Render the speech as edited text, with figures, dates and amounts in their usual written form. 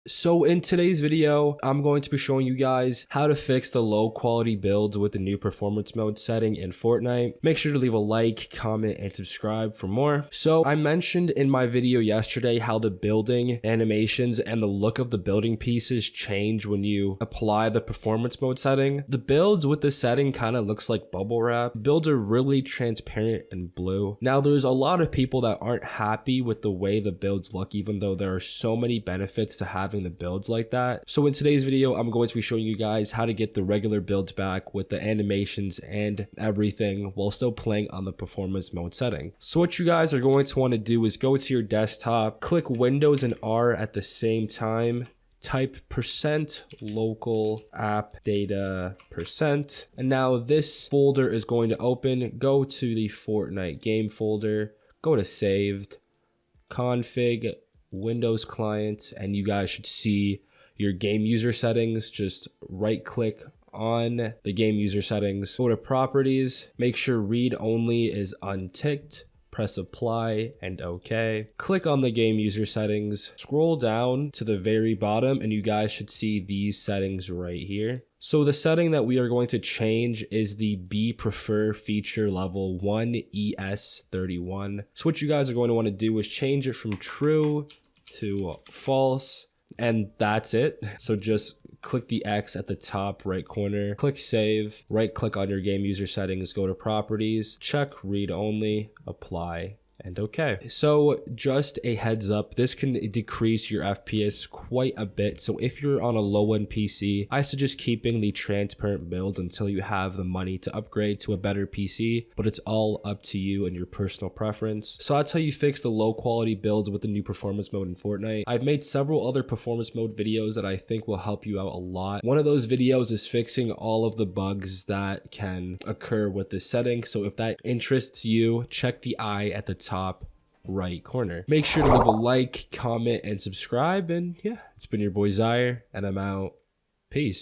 So in today's video, I'm going to be showing you guys how to fix the low quality builds with the new performance mode setting in Fortnite. Make sure to leave a like, comment, and subscribe for more. So I mentioned in my video yesterday how the building animations and the look of the building pieces change when you apply the performance mode setting. The builds with this setting kind of looks like bubble wrap. Builds are really transparent and blue. Now there's a lot of people that aren't happy with the way the builds look, even though there are so many benefits to having the builds like that. So in today's video, I'm going to be showing you guys how to get the regular builds back with the animations and everything while still playing on the performance mode setting. So what you guys are going to want to do is go to your desktop, click Windows and R at the same time, type %local app data %, and now this folder is going to open. Go to the Fortnite game folder, go to saved, config, Windows client, and you guys should see your game user settings. Just right click on the game user settings, go to properties, make sure read only is unticked, press apply and OK. Click on the game user settings, scroll down to the very bottom, and you guys should see these settings right here. So the setting that we are going to change is the Be Prefer feature level 1 ES31. So what you guys are going to want to do is change it from true to false, and that's it. So just click the X at the top right corner, click save, right click on your game user settings, go to properties, check read only, apply, and okay. So just a heads up, this can decrease your FPS quite a bit. So if you're on a low-end PC, I suggest keeping the transparent build until you have the money to upgrade to a better PC, but it's all up to you and your personal preference. So that's how you fix the low quality builds with the new performance mode in Fortnite. I've made several other performance mode videos that I think will help you out a lot. One of those videos is fixing all of the bugs that can occur with this setting. So if that interests you, check the eye at the top right corner. Make sure to leave a like, comment, and subscribe. And yeah, it's been your boy Zire, and I'm out. Peace.